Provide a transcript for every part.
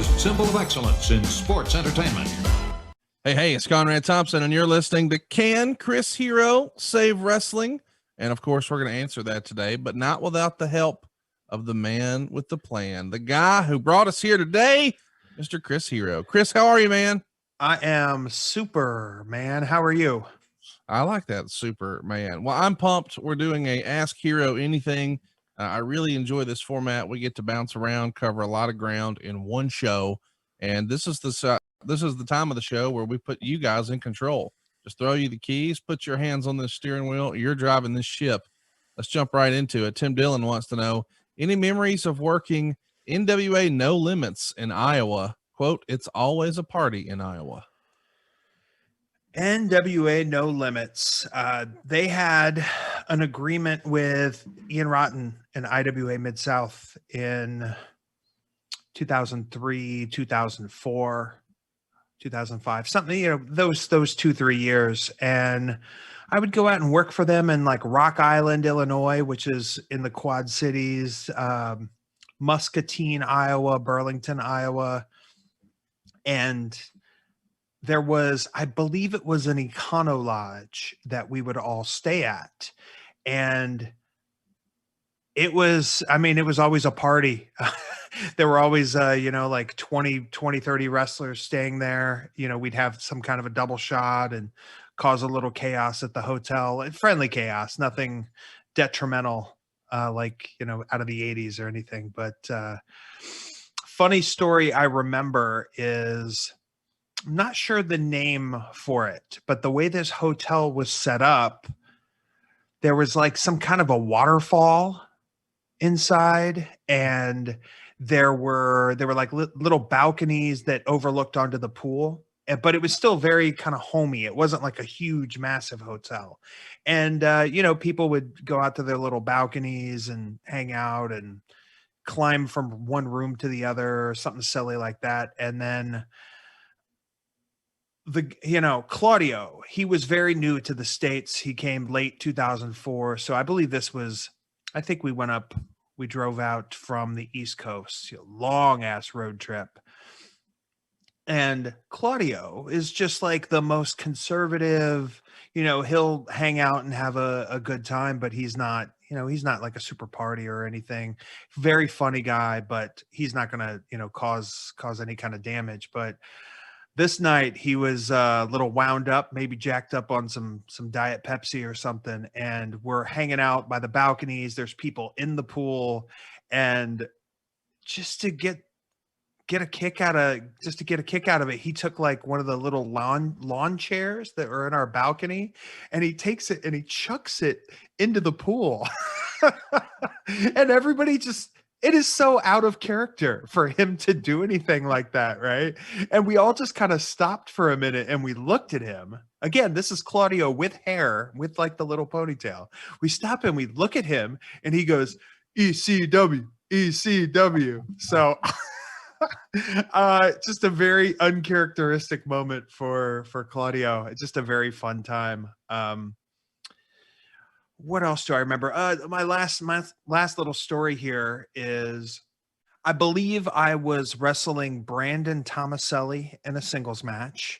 symbol of excellence in sports entertainment. Hey, it's Conrad Thompson, and you're listening to Can Chris Hero Save Wrestling? And of course, we're going to answer that today, but not without the help of the man with the plan, the guy who brought us here today, Mr. Chris Hero. Chris, how are you, man? I am super, man. How are you? I like that, super, man. Well, I'm pumped. We're doing a Ask Hero Anything. I really enjoy this format. We get to bounce around, cover a lot of ground in one show, and this is the time of the show where we put you guys in control. Just throw you the keys, put your hands on the steering wheel. You're driving this ship. Let's jump right into it. Tim Dillon wants to know, any memories of working NWA No Limits in Iowa? Quote, it's always a party in Iowa. NWA No Limits. They had an agreement with Ian Rotten and IWA Mid-South in 2003, 2004, 2005, something, those 2-3 years. And I would go out and work for them in like Rock Island, Illinois, which is in the Quad Cities, Muscatine, Iowa, Burlington, Iowa. And there was, I believe it was an Econo Lodge that we would all stay at. And it was always a party. There were always, like 20, 30 wrestlers staying there. We'd have some kind of a double shot and cause a little chaos at the hotel. Friendly chaos, nothing detrimental, out of the 80s or anything. But funny story I remember is, I'm not sure the name for it, but the way this hotel was set up, there was like some kind of a waterfall inside, and there were like little balconies that overlooked onto the pool, but it was still very kind of homey. It wasn't like a huge, massive hotel. And, people would go out to their little balconies and hang out and climb from one room to the other or something silly like that. And then Claudio, he was very new to the States. He came late 2004. So I believe I think we drove out from the East Coast, long ass road trip. And Claudio is just like the most conservative, he'll hang out and have a good time, but he's not like a super party or anything. Very funny guy, but he's not going to, cause any kind of damage. But this night he was a little wound up, maybe jacked up on some Diet Pepsi or something. And we're hanging out by the balconies. There's people in the pool. And just to get a kick out of it, he took like one of the little lawn chairs that were in our balcony, and he takes it and he chucks it into the pool. And everybody it is so out of character for him to do anything like that, right? And we all just kind of stopped for a minute and we looked at him. Again, this is Claudio with hair, with like the little ponytail. We stop and we look at him and he goes, ECW, ECW. So just a very uncharacteristic moment for Claudio. Just a very fun time. What else do I remember? My last little story here is, I believe I was wrestling Brandon Tomaselli in a singles match.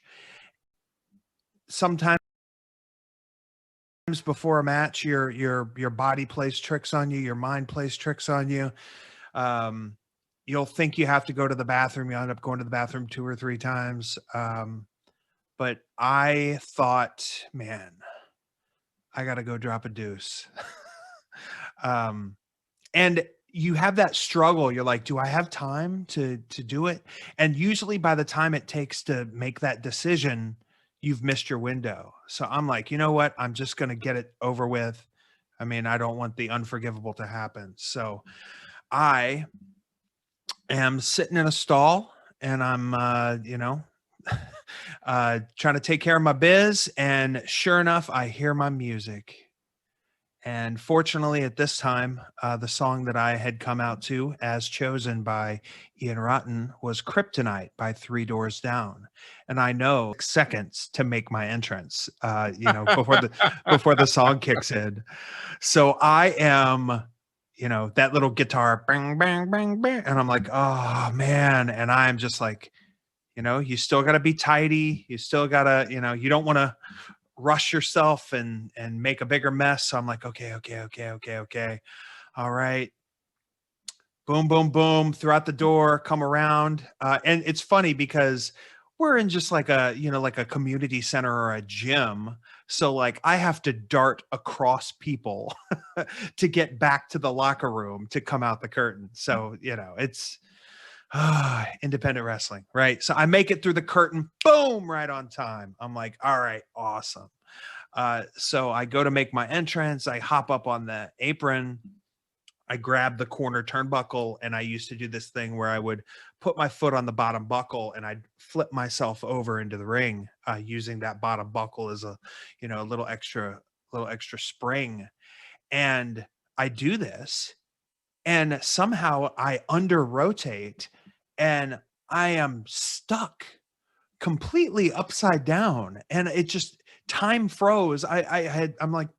Sometimes before a match, your body plays tricks on you, your mind plays tricks on you. You'll think you have to go to the bathroom. You end up going to the bathroom 2 or 3 times. But I thought, man, I got to go drop a deuce. And you have that struggle. You're like, do I have time to do it? And usually by the time it takes to make that decision, you've missed your window. So I'm like, you know what? I'm just going to get it over with. I mean, I don't want the unforgivable to happen. So I am sitting in a stall and I'm, trying to take care of my biz. And sure enough, I hear my music. And fortunately at this time, the song that I had come out to as chosen by Ian Rotten was Kryptonite by 3 Doors Down. And I know seconds to make my entrance, before the song kicks in. So I am, that little guitar, bang, bang, bang, bang. And I'm like, oh man. And I'm just like, you still got to be tidy. You still got to, you don't want to rush yourself and make a bigger mess. So I'm like, okay. All right. Boom, boom, boom, throughout the door, come around. And it's funny because we're in just like a community center or a gym. So like I have to dart across people to get back to the locker room to come out the curtain. So, it's independent wrestling, right? So I make it through the curtain, boom, right on time. I'm like, all right, awesome. So I go to make my entrance. I hop up on the apron. I grab the corner turnbuckle, and I used to do this thing where I would put my foot on the bottom buckle and I'd flip myself over into the ring, using that bottom buckle as a little extra spring. And I do this, and somehow I under rotate, and I am stuck completely upside down, and it just time froze. I'm like,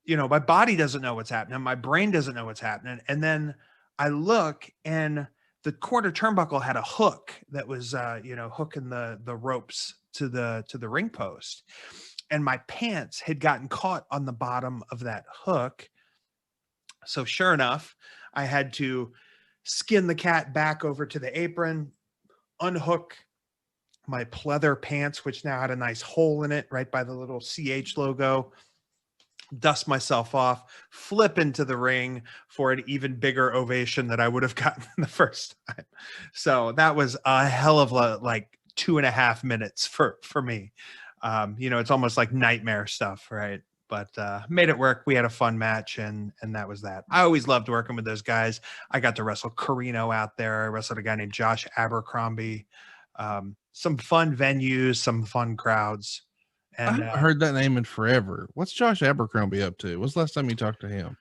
my body doesn't know what's happening. My brain doesn't know what's happening. And then I look, and the corner turnbuckle had a hook that was, hooking the ropes to the ring post. And my pants had gotten caught on the bottom of that hook. So sure enough, I had to skin the cat back over to the apron, unhook my pleather pants, which now had a nice hole in it right by the little CH logo, dust myself off, flip into the ring for an even bigger ovation that I would have gotten the first time. So that was a hell of a 2.5 minutes for me. It's almost like nightmare stuff, right? But made it work. We had a fun match, and that was that. I always loved working with those guys. I got to wrestle Carino out there. I wrestled a guy named Josh Abercrombie. Some fun venues, some fun crowds. I And haven't heard that name in forever. What's Josh Abercrombie up to? When's the last time you talked to him?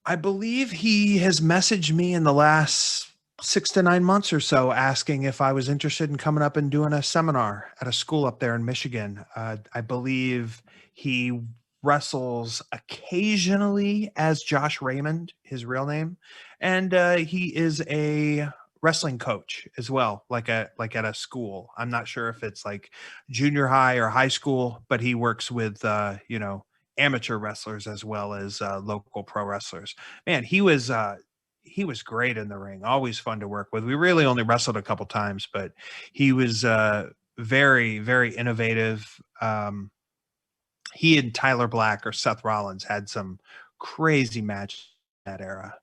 I believe he has messaged me in the last 6 to 9 months or so, asking if I was interested in coming up and doing a seminar at a school up there in Michigan. I believe he wrestles occasionally as Josh Raymond, his real name. And he is a wrestling coach as well, like at a school. I'm not sure if it's like junior high or high school, but he works with, amateur wrestlers as well as local pro wrestlers. Man, he was great in the ring. Always fun to work with. We really only wrestled a couple times, but he was very, very innovative. He and Tyler Black or Seth Rollins had some crazy match in that era.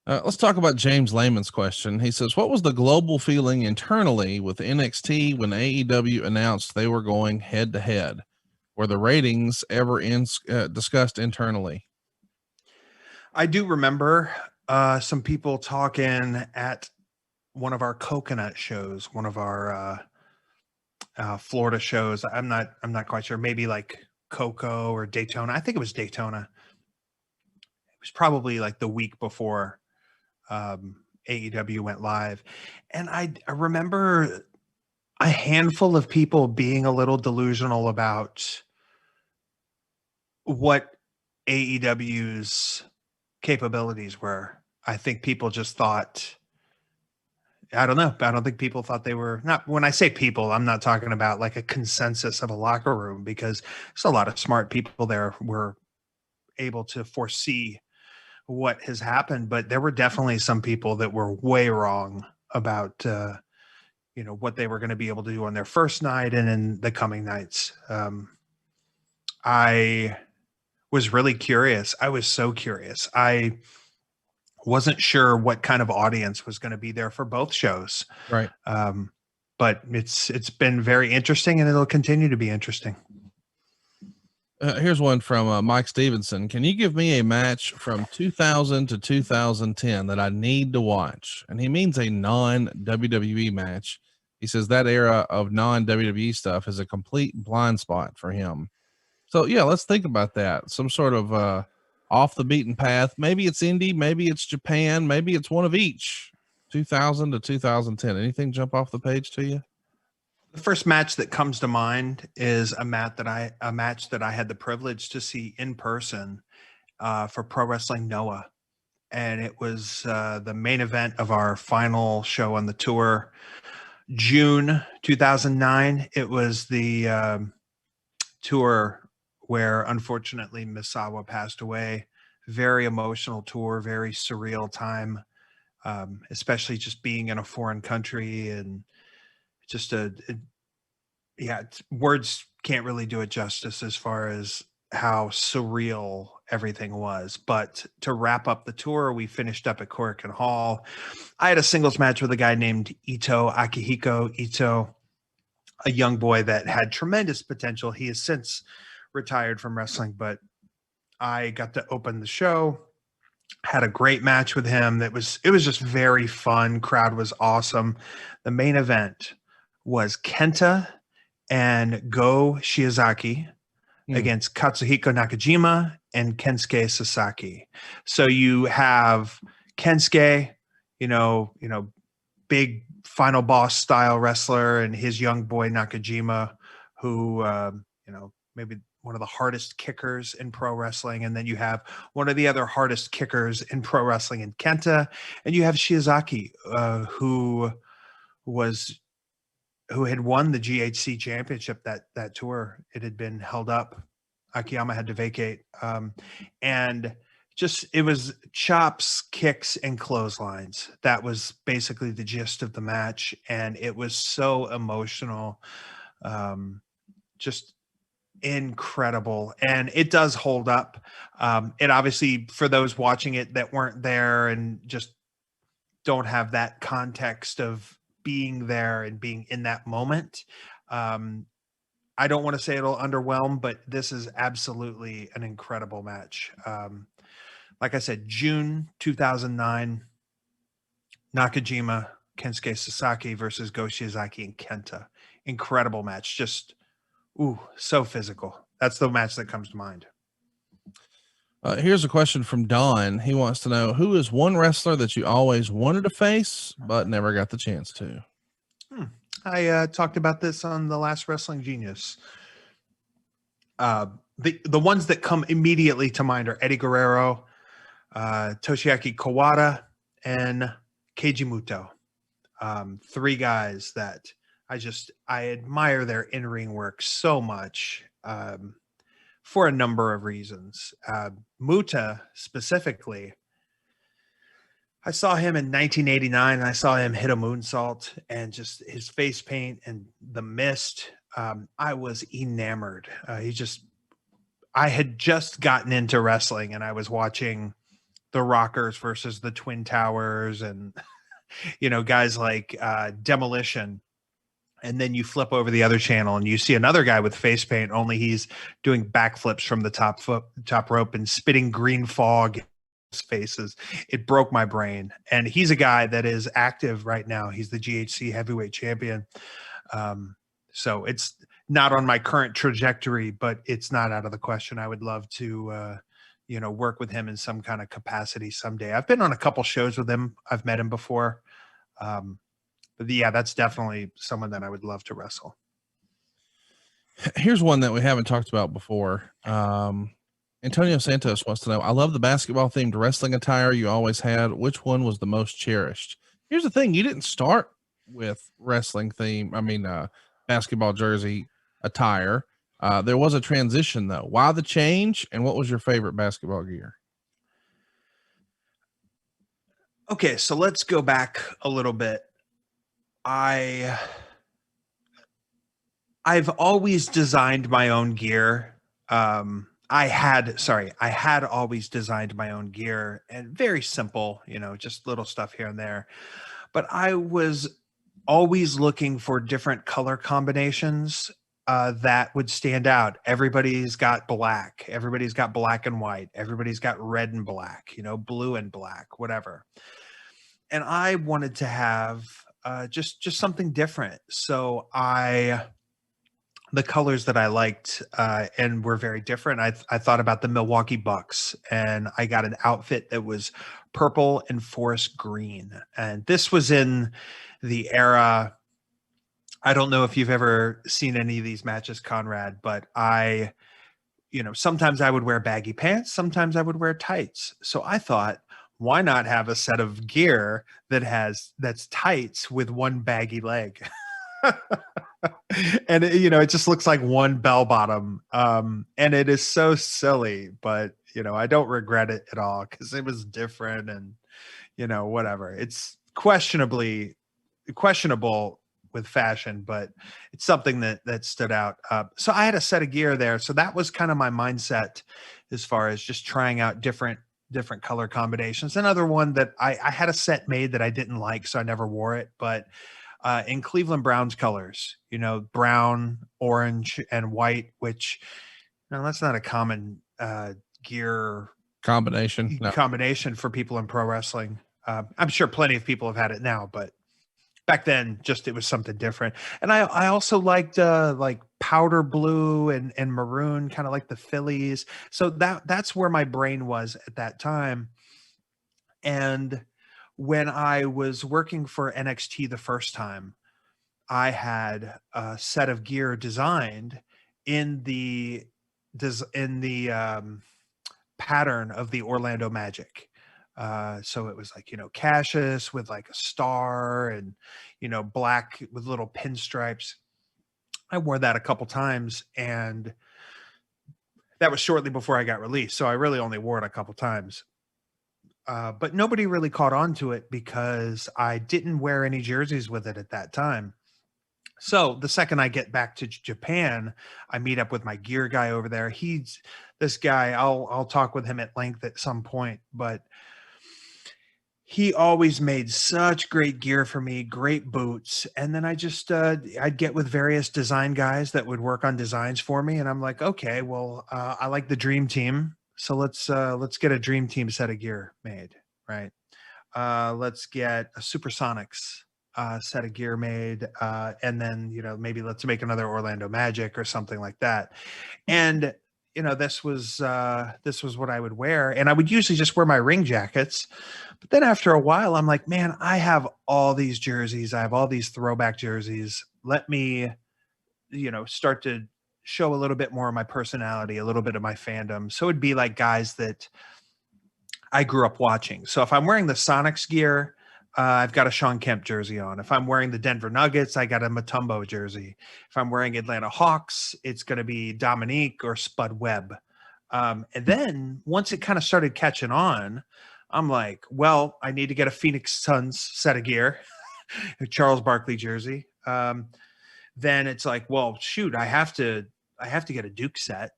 Let's talk about James Lehman's question. He says, what was the global feeling internally with NXT when AEW announced they were going head to head? Were the ratings ever discussed internally? I do remember some people talking at one of our Coconut shows, one of our Florida shows. I'm not quite sure. Maybe like Coco or Daytona. I think it was Daytona. It was probably like the week before AEW went live. And I remember a handful of people being a little delusional about what AEW's capabilities were. I think people just thought, I don't know. I don't think people thought they were, not when I say people, I'm not talking about like a consensus of a locker room, because there's a lot of smart people there were able to foresee what has happened, but there were definitely some people that were way wrong about, what they were going to be able to do on their first night and in the coming nights. I was really curious. I was so curious. I wasn't sure what kind of audience was going to be there for both shows. Right. But it's been very interesting, and it'll continue to be interesting. Here's one from Mike Stevenson. Can you give me a match from 2000 to 2010 that I need to watch? And he means a non-WWE match. He says that era of non-WWE stuff is a complete blind spot for him. So yeah, let's think about that. Some sort of off the beaten path. Maybe it's indie, maybe it's Japan, maybe it's one of each. 2000 to 2010. Anything jump off the page to you? The first match that comes to mind is a match that I had the privilege to see in person for Pro Wrestling Noah. And it was the main event of our final show on the tour, June 2009. It was the tour where, unfortunately, Misawa passed away. Very emotional tour, very surreal time, especially just being in a foreign country and just words can't really do it justice as far as how surreal everything was. But to wrap up the tour, we finished up at Korakuen Hall. I had a singles match with a guy named Akihiko Ito, a young boy that had tremendous potential. He has since retired from wrestling, but I got to open the show, had a great match with him. It was just very fun. Crowd was awesome. The main event was Kenta and Go Shiozaki against Katsuhiko Nakajima and Kensuke Sasaki. So you have Kensuke, big final boss style wrestler, and his young boy Nakajima, who maybe one of the hardest kickers in pro wrestling. And then you have one of the other hardest kickers in pro wrestling in Kenta, and you have Shiozaki, who had won the GHC championship that tour. It had been held up. Akiyama had to vacate. And just, it was chops, kicks, and clotheslines. That was basically the gist of the match. And it was so emotional. Just incredible. And it does hold up. It obviously, for those watching it that weren't there and just don't have that context of being there and being in that moment, I don't want to say it'll underwhelm, but this is absolutely an incredible match. Like I said, June 2009, Nakajima, Kensuke Sasaki versus Go Shiozaki and Kenta. Incredible match. Just, so physical. That's the match that comes to mind. Here's a question from Don. He wants to know, who is one wrestler that you always wanted to face but never got the chance to? I talked about this on the last Wrestling Genius. The ones that come immediately to mind are Eddie Guerrero, Toshiaki Kawada, and Keiji Muto. Three guys that I admire their in-ring work so much, for a number of reasons. Muta specifically, I saw him in 1989, and I saw him hit a moonsault, and just his face paint and the mist. I was enamored. I had just gotten into wrestling, and I was watching the Rockers versus the Twin Towers and, guys like Demolition. And then you flip over the other channel and you see another guy with face paint, only he's doing backflips from the top rope and spitting green fog faces. It broke my brain. And he's a guy that is active right now. He's the GHC heavyweight champion. So it's not on my current trajectory, but it's not out of the question. I would love to, work with him in some kind of capacity someday. I've been on a couple shows with him. I've met him before. But yeah, that's definitely someone that I would love to wrestle. Here's one that we haven't talked about before. Antonio Santos wants to know, I love the basketball themed wrestling attire you always had. Which one was the most cherished? Here's the thing. You didn't start with wrestling theme. Basketball jersey attire. There was a transition though. Why the change? And what was your favorite basketball gear? Okay. So let's go back a little bit. I've always designed my own gear. I had always designed my own gear, and very simple, just little stuff here and there. But I was always looking for different color combinations that would stand out. Everybody's got black. Everybody's got black and white. Everybody's got red and black, blue and black, whatever. And I wanted to have just something different. So the colors that I liked and were very different. I thought about the Milwaukee Bucks, and I got an outfit that was purple and forest green. And this was in the era. I don't know if you've ever seen any of these matches, Conrad, but sometimes I would wear baggy pants, sometimes I would wear tights. So I thought, why not have a set of gear that's tights with one baggy leg? And it just looks like one bell bottom. And it is so silly, but I don't regret it at all because it was different and whatever. It's questionable with fashion, but it's something that stood out. So I had a set of gear there. So that was kind of my mindset as far as just trying out different color combinations. Another one that I had a set made that I didn't like, so I never wore it, but in Cleveland Browns colors, brown, orange, and white, which that's not a common gear combination for people in pro wrestling. I'm sure plenty of people have had it now, but back then it was something different. And I also liked like powder blue and maroon, kind of like the Phillies. So that's where my brain was at that time. And when I was working for NXT the first time, I had a set of gear designed in the pattern of the Orlando Magic. So it was like, Cassius with like a star and, black with little pinstripes. I wore that a couple times, and that was shortly before I got released. So I really only wore it a couple times. But nobody really caught on to it because I didn't wear any jerseys with it at that time. So the second I get back to Japan, I meet up with my gear guy over there. He's this guy. I'll talk with him at length at some point, but he always made such great gear for me, great boots. And then I just, I'd get with various design guys that would work on designs for me. And I'm like, okay, well, I like the Dream Team. So let's get a Dream Team set of gear made, right? Let's get a Supersonics set of gear made, and then maybe let's make another Orlando Magic or something like that. And this was what I would wear, and I would usually just wear my ring jackets. But then after a while, I'm like, man, I have all these jerseys, I have all these throwback jerseys. Let me start to show a little bit more of my personality, a little bit of my fandom. So it'd be like guys that I grew up watching. So if I'm wearing the Sonics gear, I've got a Sean Kemp jersey on. If I'm wearing the Denver Nuggets, I got a Mutombo jersey. If I'm wearing Atlanta Hawks, it's going to be Dominique or Spud Webb. And then once it kind of started catching on, I'm like, well, I need to get a Phoenix Suns set of gear, a Charles Barkley jersey. Then it's like, well, shoot, I have to get a Duke set,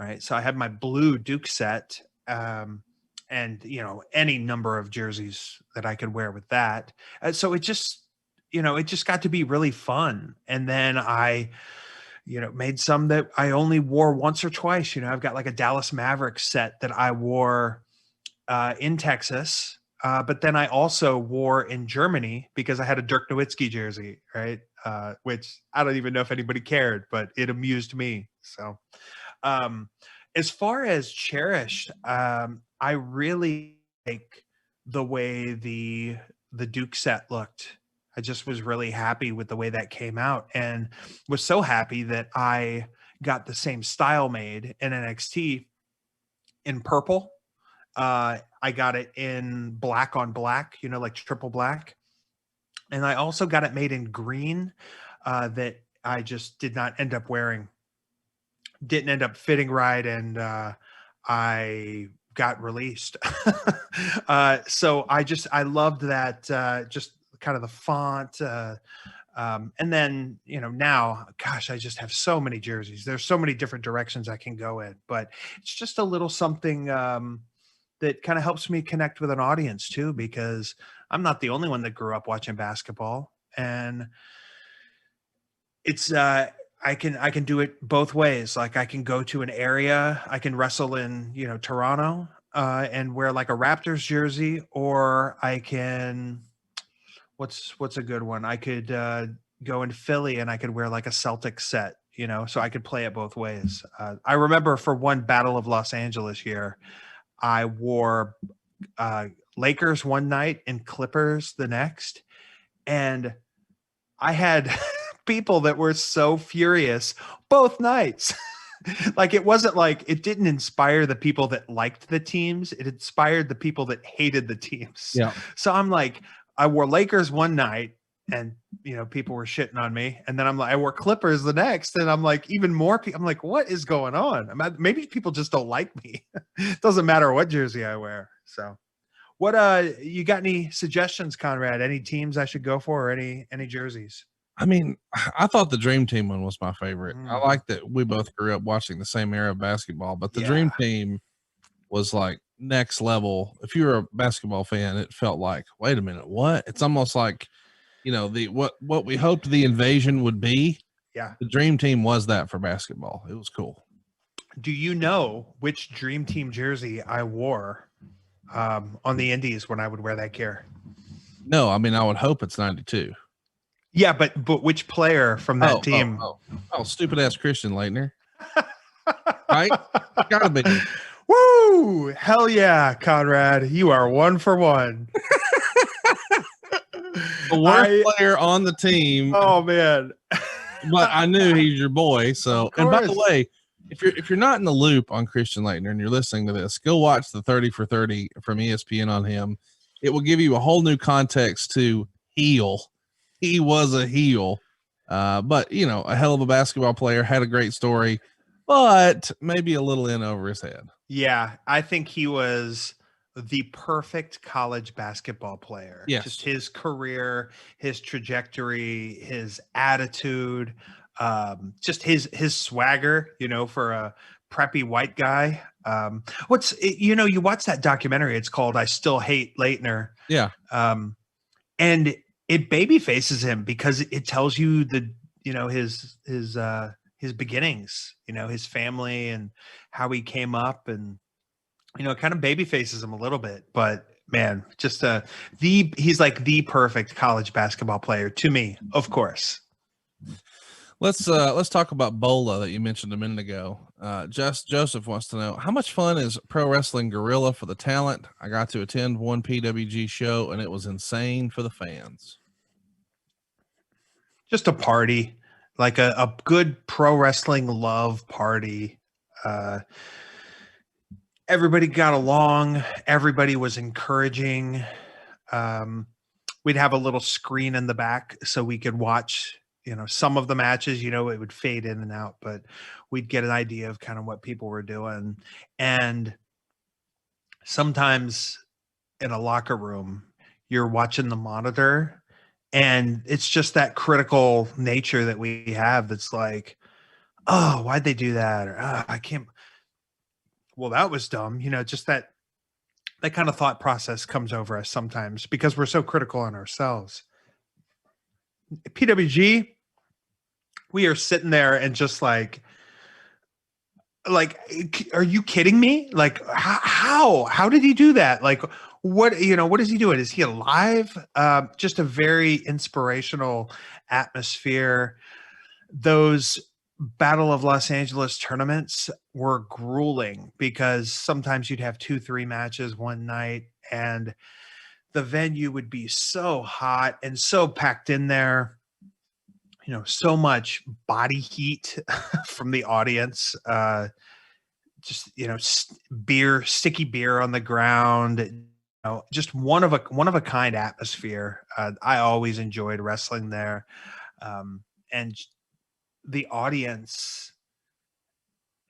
right? So I had my blue Duke set. And any number of jerseys that I could wear with that. So it just got to be really fun. And then I made some that I only wore once or twice. I've got like a Dallas Mavericks set that I wore in Texas, but then I also wore in Germany because I had a Dirk Nowitzki jersey, right? Which I don't even know if anybody cared, but it amused me. So as far as cherished, I really like the way the Duke set looked. I just was really happy with the way that came out, and was so happy that I got the same style made in NXT in purple. I got it in black on black, like triple black. And I also got it made in green that I just did not end up wearing. Didn't end up fitting right, and I got released. So I loved that, just kind of the font. And then, now, gosh, I just have so many jerseys. There's so many different directions I can go in, but it's just a little something that kind of helps me connect with an audience too, because I'm not the only one that grew up watching basketball. And it's, I can do it both ways. Like I can go to an area, I can wrestle in, Toronto, and wear like a Raptors jersey, or I can, what's a good one? I could go in Philly and I could wear like a Celtics set, so I could play it both ways. I remember for one Battle of Los Angeles year, I wore Lakers one night and Clippers the next. And I had people that were so furious both nights Like, it wasn't like, it didn't inspire the people that liked the teams. It inspired the people that hated the teams. Yeah. So I'm like, I wore Lakers one night and, people were shitting on me. And then I'm like, I wore Clippers the next. And I'm like, even more people, I'm like, what is going on? Maybe people just don't like me. It doesn't matter what jersey I wear. So you got any suggestions, Conrad? Any teams I should go for, or any jerseys? I mean, I thought the Dream Team one was my favorite. I Mm. like that we both grew up watching the same era of basketball, but the Dream Team was like next level. If you were a basketball fan, it felt like, wait a minute, what? It's almost like, what we hoped the invasion would be. Yeah. The Dream Team was that for basketball. It was cool. Do you know which Dream Team jersey I wore on the Indies when I would wear that gear? No, I mean, I would hope it's 92. Yeah, but which player from that team? Stupid ass Christian Leitner. Right? Gotta be. Woo! Hell yeah, Conrad. You are 1 for 1. The worst player on the team. Oh man. But I knew he's your boy. So, and by the way, if you're not in the loop on Christian Leitner and you're listening to this, go watch the 30 for 30 from ESPN on him. It will give you a whole new context to heel. He was a heel, but a hell of a basketball player, had a great story, but maybe a little in over his head. Yeah, I think he was the perfect college basketball player. Yes. Just his career, his trajectory, his attitude, just his swagger, for a preppy white guy. You watch that documentary, it's called I Still Hate Leitner. Yeah. And it baby faces him because it tells you his beginnings, his family and how he came up, and it kind of baby faces him a little bit. But man, just he's like the perfect college basketball player to me, of course. Let's talk about Bola that you mentioned a minute ago. Joseph wants to know, how much fun is Pro Wrestling Guerrilla for the talent? I got to attend one PWG show and it was insane for the fans. Just a party, like a good pro wrestling love party. Everybody got along. Everybody was encouraging. We'd have a little screen in the back so we could watch, some of the matches. It would fade in and out, but we'd get an idea of kind of what people were doing. And sometimes in a locker room, you're watching the monitor, and it's just that critical nature that we have that's like, oh, why'd they do that? Or, I can't. Well, that was dumb. Just that kind of thought process comes over us sometimes because we're so critical on ourselves. PWG, we are sitting there and just like, are you kidding me? Like, how did he do that? Like, what is he doing? Is he alive? Just a very inspirational atmosphere. Those Battle of Los Angeles tournaments were grueling because sometimes you'd have 2-3 matches one night and the venue would be so hot and so packed in there, so much body heat from the audience, just, sticky beer on the ground, just one of a kind atmosphere. I always enjoyed wrestling there. And the audience,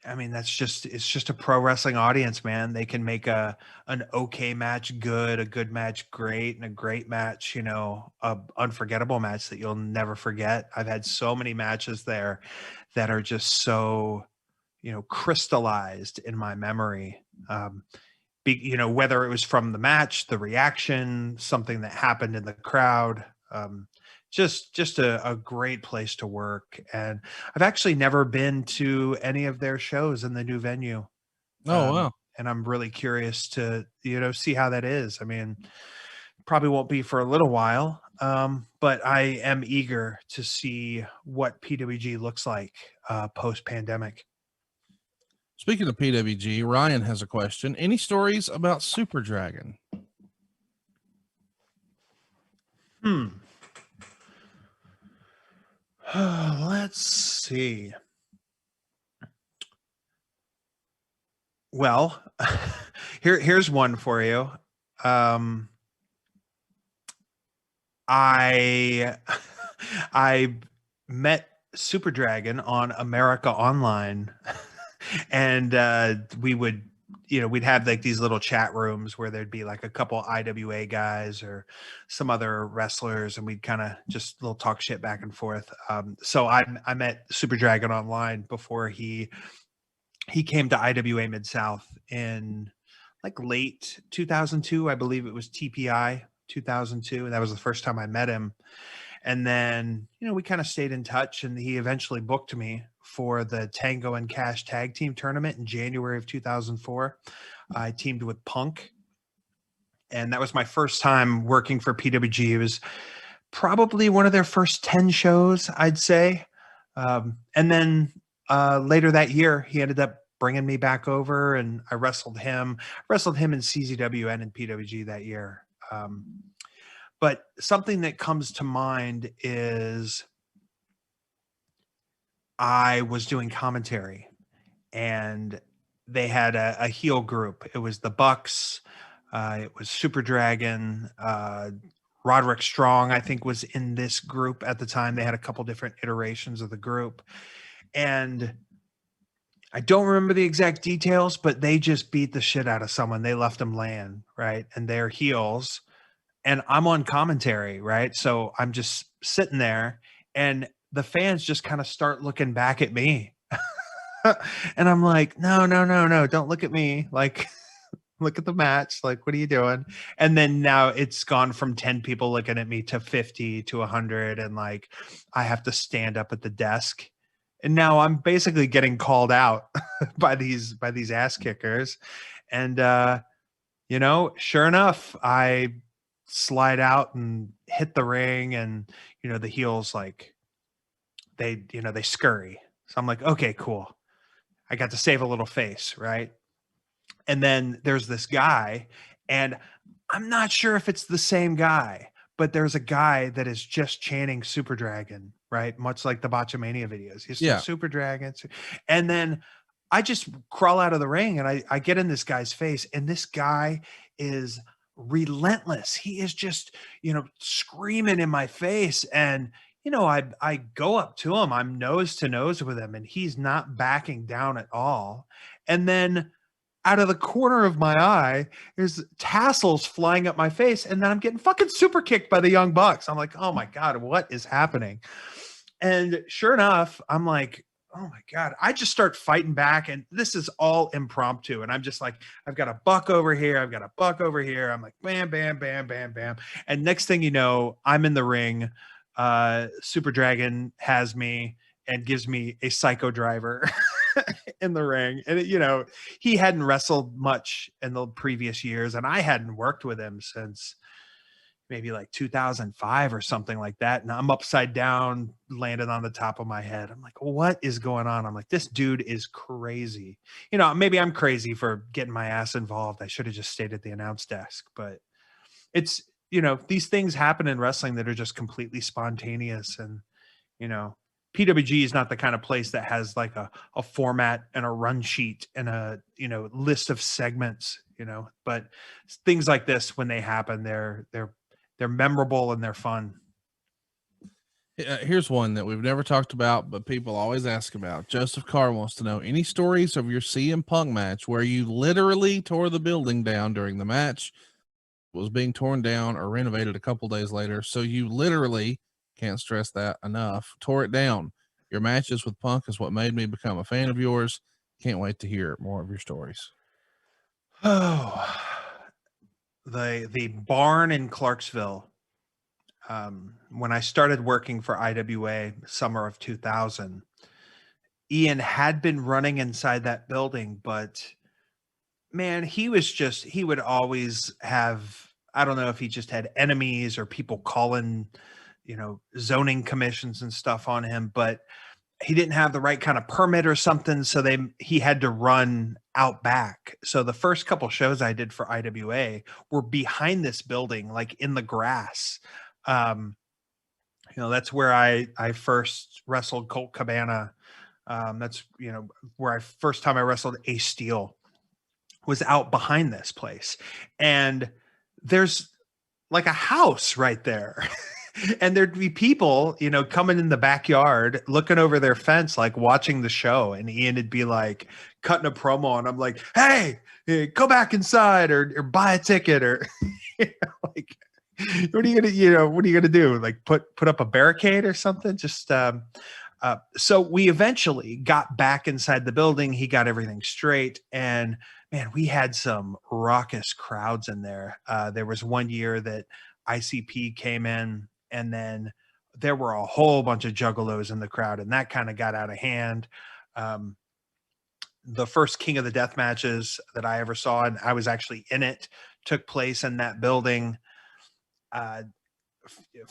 I mean, it's just a pro wrestling audience, man. They can make an okay match good, a good match great, and a great match, a unforgettable match that you'll never forget. I've had so many matches there that are just so, crystallized in my memory. Whether it was from the match, the reaction, something that happened in the crowd, just a great place to work. And I've actually never been to any of their shows in the new venue. Oh, wow. And I'm really curious to, see how that is. I mean, probably won't be for a little while. But I am eager to see what PWG looks like post pandemic. Speaking of PWG, Ryan has a question. Any stories about Super Dragon? Let's see. Well, here's one for you. Um, I I met Super Dragon on America Online, and we would, we'd have like these little chat rooms where there'd be like a couple IWA guys or some other wrestlers, and we'd kind of just little talk shit back and forth. So I met Super Dragon online before he came to IWA Mid South in like late 2002. I believe it was TPI 2002, and that was the first time I met him. And then, we kind of stayed in touch, and he eventually booked me for the Tango and Cash tag team tournament in January of 2004. I teamed with Punk, and that was my first time working for PWG. It was probably one of their first 10 shows, I'd say. And then later that year, he ended up bringing me back over, and I wrestled him. in CZW and in PWG that year. But something that comes to mind is I was doing commentary, and they had a heel group. It was the Bucks. It was Super Dragon. Roderick Strong, I think, was in this group at the time. They had a couple different iterations of the group. And I don't remember the exact details, but they just beat the shit out of someone. They left them laying, right? And they're heels. And I'm on commentary, right? So I'm just sitting there, and the fans just kind of start looking back at me. And I'm like, no, don't look at me. Like, look at the match. Like, what are you doing? And then now it's gone from 10 people looking at me to 50 to 100. And like, I have to stand up at the desk. And now I'm basically getting called out by these ass kickers. And sure enough, I slide out and hit the ring, and the heels, like, they scurry. So I'm like, okay, cool. I got to save a little face, right? And then there's this guy, and I'm not sure if it's the same guy, but there's a guy that is just chanting Super Dragon, right? Much like the Botchamania videos. He's still Super Dragon. And then I just crawl out of the ring, and I get in this guy's face, and this guy is relentless. He is just, screaming in my face. And, I go up to him. I'm nose to nose with him, and he's not backing down at all. And then out of the corner of my eye, there's tassels flying up my face, and then I'm getting fucking super kicked by the Young Bucks. I'm like, oh my God, what is happening? And sure enough, I'm like, oh my God, I just start fighting back, and this is all impromptu. And I'm just like, I've got a buck over here. I've got a buck over here. I'm like, bam, bam, bam, bam, bam. And next thing you know, I'm in the ring. Super Dragon has me and gives me a psycho driver in the ring. And, he hadn't wrestled much in the previous years, and I hadn't worked with him since maybe like 2005 or something like that. And I'm upside down, landed on the top of my head. I'm like, what is going on? I'm like, this dude is crazy. Maybe I'm crazy for getting my ass involved. I should have just stayed at the announce desk, but it's, these things happen in wrestling that are just completely spontaneous. And, PWG is not the kind of place that has like a format and a run sheet and a, list of segments, but things like this, when they happen, they're memorable and they're fun. Here's one that we've never talked about, but people always ask about. Joseph Carr wants to know any stories of your CM Punk match where you literally tore the building down during the match, was being torn down or renovated a couple days later. So you literally, can't stress that enough, tore it down. Your matches with Punk is what made me become a fan of yours. Can't wait to hear more of your stories. Oh, the barn in Clarksville. When I started working for IWA summer of 2000, Ian had been running inside that building, but man, he would always have, I don't know if he just had enemies or people calling, zoning commissions and stuff on him, but he didn't have the right kind of permit or something. So he had to run out back. So the first couple shows I did for IWA were behind this building, like in the grass. That's where I first wrestled Colt Cabana. That's, where first time I wrestled Ace Steel. was out behind this place. And there's like a house right there. And there'd be people, you know, coming in the backyard, looking over their fence, like watching the show. And Ian would be like cutting a promo, and I'm like, hey, go back inside or buy a ticket, or you know, like, what are you gonna, you know, what are you gonna do? Like put up a barricade or something? Just so we eventually got back inside the building. He got everything straight, and man, we had some raucous crowds in there. There was one year that ICP came in, and then there were a whole bunch of juggalos in the crowd, and that kind of got out of hand. The first King of the Death matches that I ever saw, and I was actually in it, took place in that building.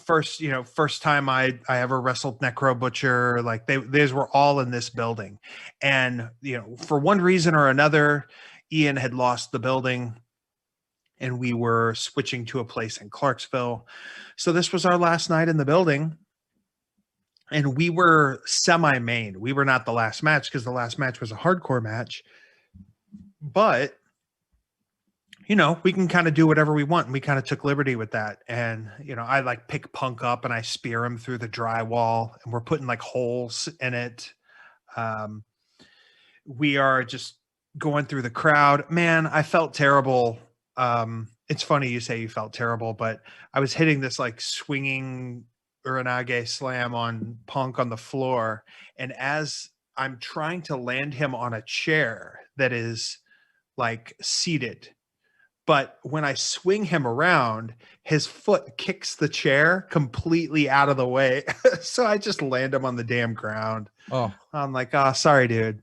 First time I ever wrestled Necro Butcher, like these were all in this building. And, you know, for one reason or another, Ian had lost the building, and we were switching to a place in Clarksville. So this was our last night in the building, and we were semi-main. We were not the last match, because the last match was a hardcore match, but you know, we can kind of do whatever we want. And we kind of took liberty with that. And, you know, I like pick Punk up and I spear him through the drywall, and we're putting like holes in it. We are just going through the crowd. Man, I felt terrible. It's funny you say you felt terrible, but I was hitting this like swinging Uranage slam on Punk on the floor. And as I'm trying to land him on a chair that is like seated, but when I swing him around, his foot kicks the chair completely out of the way. So I just land him on the damn ground. Oh, I'm like, oh, sorry, dude.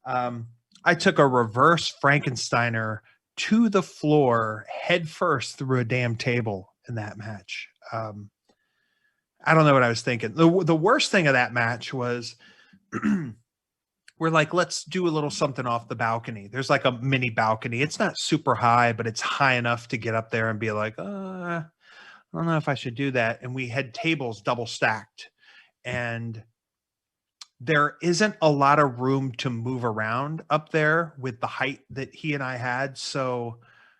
I took a reverse Frankensteiner to the floor head first through a damn table in that match. I don't know what I was thinking. The worst thing of that match was we're like, let's do a little something off the balcony. There's like a mini balcony. It's not super high, but it's high enough to get up there and be like, I don't know if I should do that. And we had tables double stacked, and there isn't a lot of room to move around up there with the height that he and I had. So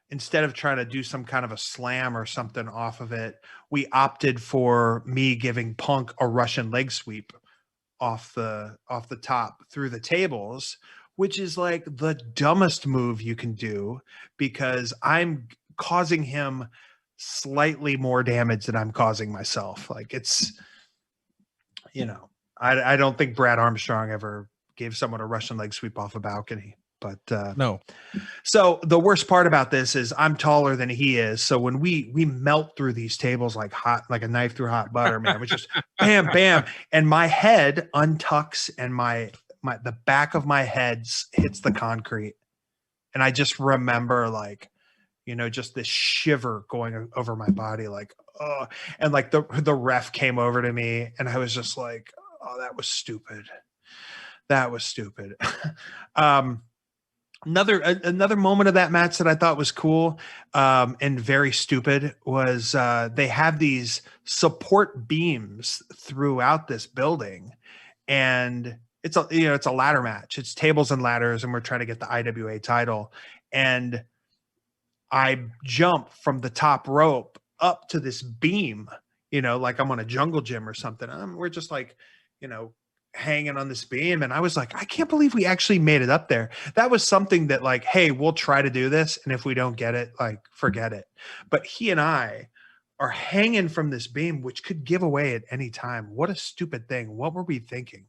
instead of trying to do some kind of a slam or something off of it, we opted for me giving Punk a Russian leg sweep off the top through the tables, which is like the dumbest move you can do, because I'm causing him slightly more damage than I'm causing myself. Like, it's, you know, I don't think Brad Armstrong ever gave someone a Russian leg sweep off a balcony. But no. So the worst part about this is I'm taller than he is. So when we melt through these tables like a knife through hot butter, man, we just bam, bam. And my head untucks, and the back of my head hits the concrete. And I just remember, like, you know, just this shiver going over my body, like, oh, and like the ref came over to me, and I was just like, oh, that was stupid. That was stupid. Another moment of that match that I thought was cool and very stupid was they have these support beams throughout this building, and it's a ladder match. It's tables and ladders, and we're trying to get the IWA title. And I jump from the top rope up to this beam, you know, like I'm on a jungle gym or something. We're just like, you know, hanging on this beam, and I was like, I can't believe we actually made it up there. That was something that, like, hey, we'll try to do this, and if we don't get it, like, forget it. But he and I are hanging from this beam, which could give away at any time. What a stupid thing. What were we thinking?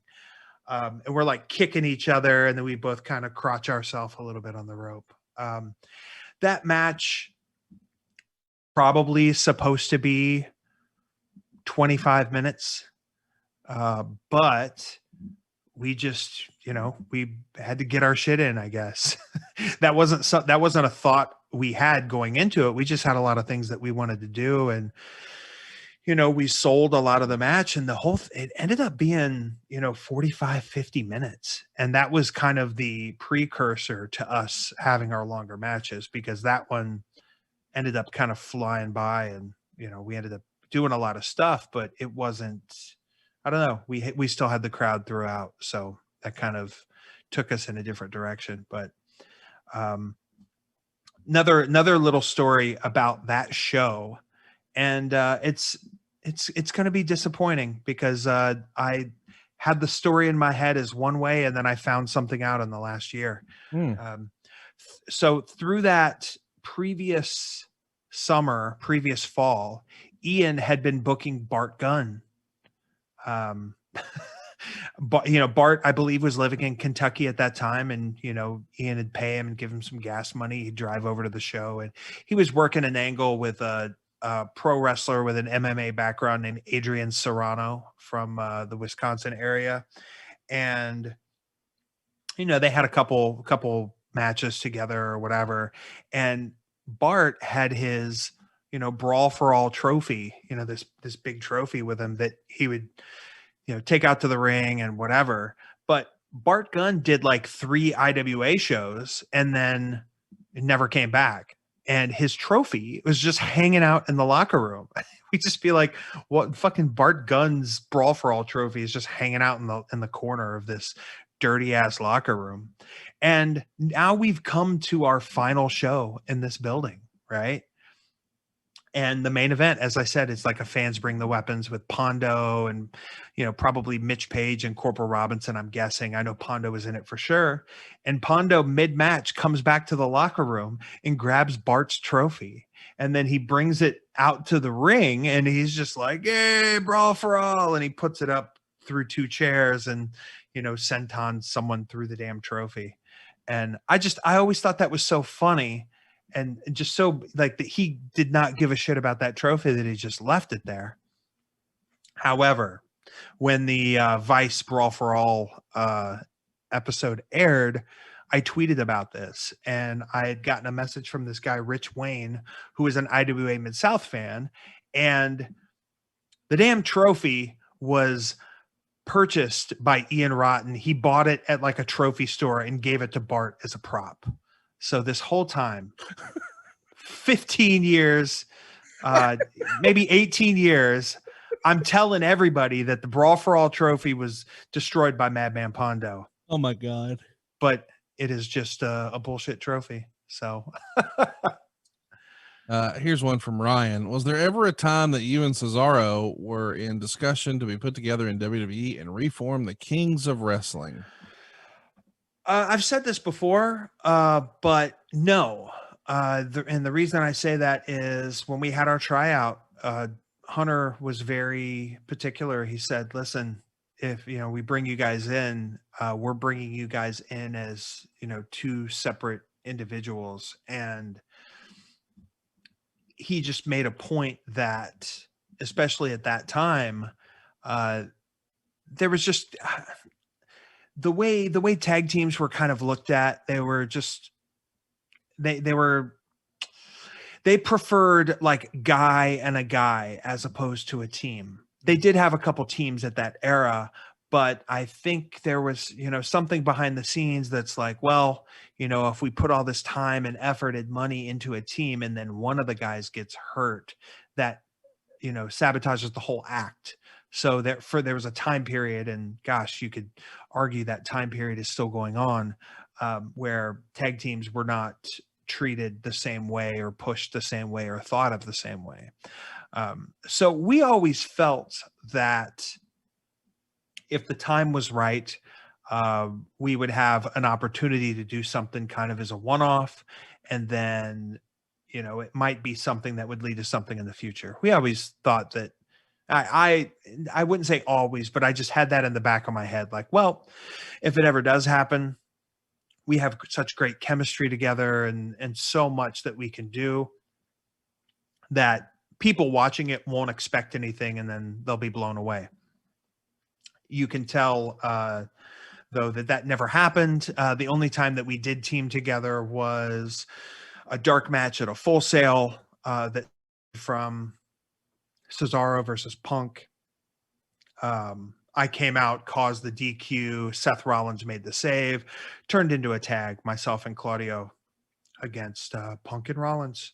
And we're like kicking each other, and then we both kind of crotch ourselves a little bit on the rope. That match probably supposed to be 25 minutes. But we just, you know, we had to get our shit in, I guess. That wasn't a thought we had going into it. We just had a lot of things that we wanted to do. And, you know, we sold a lot of the match, and it ended up being, you know, 45, 50 minutes. And that was kind of the precursor to us having our longer matches, because that one ended up kind of flying by, and, you know, we ended up doing a lot of stuff, but it wasn't, I don't know. We still had the crowd throughout, so that kind of took us in a different direction. But another little story about that show, and it's going to be disappointing because I had the story in my head as one way, and then I found something out in the last year. Um, so through that previous fall, Ian had been booking Bart Gunn. But Bart, I believe, was living in Kentucky at that time, and Ian would pay him and give him some gas money. He'd drive over to the show, and he was working an angle with a pro wrestler with an MMA background named Adrian Serrano from the Wisconsin area, and they had a couple matches together or whatever, and Bart had his brawl for all trophy, this big trophy with him that he would take out to the ring and whatever. But Bart Gunn did like 3 IWA shows and then it never came back. And his trophy was just hanging out in the locker room. We'd just be like, what fucking Bart Gunn's brawl for all trophy is just hanging out in the corner of this dirty ass locker room. And now we've come to our final show in this building, right? And the main event, as I said, it's like a Fans Bring the Weapons with Pondo and, probably Mitch Page and Corporal Robinson, I'm guessing. I know Pondo was in it for sure. And Pondo mid-match comes back to the locker room and grabs Bart's trophy. And then he brings it out to the ring and he's just like, hey, brawl for all. And he puts it up through 2 chairs and, senton someone through the damn trophy. And I always thought that was so funny. And just so like that he did not give a shit about that trophy, that he just left it there. However, when the Vice Brawl for All episode aired, I tweeted about this, and I had gotten a message from this guy, Rich Wayne, who is an IWA Mid-South fan, and the damn trophy was purchased by Ian Rotten. He bought it at like a trophy store and gave it to Bart as a prop. So this whole time, 15 years, maybe 18 years, I'm telling everybody that the Brawl for All trophy was destroyed by Madman Pondo. Oh my God. But it is just a bullshit trophy. So here's one from Ryan. Was there ever a time that you and Cesaro were in discussion to be put together in WWE and reform the Kings of Wrestling? I've said this before, but no. And the reason I say that is when we had our tryout, Hunter was very particular. He said, listen, if, we bring you guys in, we're bringing you guys in as, 2 separate individuals. And he just made a point that, especially at that time, there was just... The way tag teams were kind of looked at, they were just they preferred like guy and a guy as opposed to a team. They did have a couple teams at that era, but I think there was, something behind the scenes that's like, well, if we put all this time and effort and money into a team and then one of the guys gets hurt, that, sabotages the whole act. So there was a time period, and gosh, you could argue that time period is still going on, where tag teams were not treated the same way or pushed the same way or thought of the same way. So we always felt that if the time was right, we would have an opportunity to do something kind of as a one-off, and then, it might be something that would lead to something in the future. We always thought that, I wouldn't say always, but I just had that in the back of my head. Like, well, if it ever does happen, we have such great chemistry together and so much that we can do that people watching it won't expect anything, and then they'll be blown away. You can tell, though, that never happened. The only time that we did team together was a dark match at a Full Sail that from Cesaro versus Punk. I came out, caused the DQ. Seth Rollins made the save, turned into a tag, myself and Claudio against Punk and Rollins.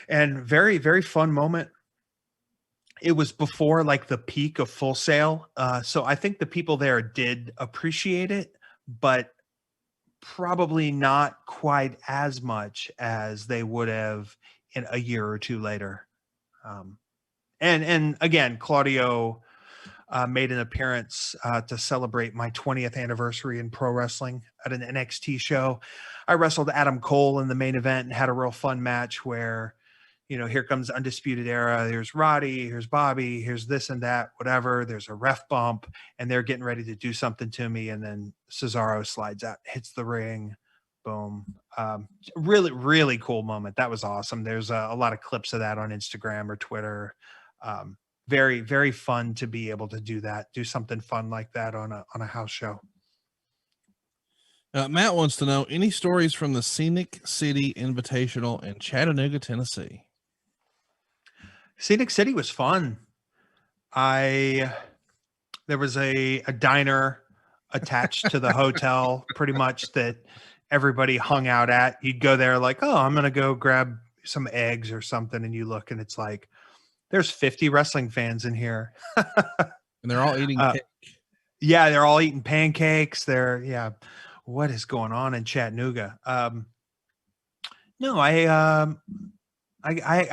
And very, very fun moment. It was before like the peak of Full Sail. So I think the people there did appreciate it, but probably not quite as much as they would have in a year or two later. And again, Claudio made an appearance to celebrate my 20th anniversary in pro wrestling at an NXT show. I wrestled Adam Cole in the main event and had a real fun match where, here comes Undisputed Era. Here's Roddy, here's Bobby, here's this and that, whatever. There's a ref bump, and they're getting ready to do something to me. And then Cesaro slides out, hits the ring. Boom. Really, really cool moment. That was awesome. There's a lot of clips of that on Instagram or Twitter. Very, very fun to be able to do that, do something fun like that on a house show. Matt wants to know any stories from the Scenic City Invitational in Chattanooga, Tennessee. Scenic City was fun. There was a diner attached to the hotel, pretty much, that everybody hung out at. You'd go there like, oh, I'm going to go grab some eggs or something. And you look and it's like, there's 50 wrestling fans in here. And they're all eating cake. Yeah, they're all eating pancakes. What is going on in Chattanooga? No, I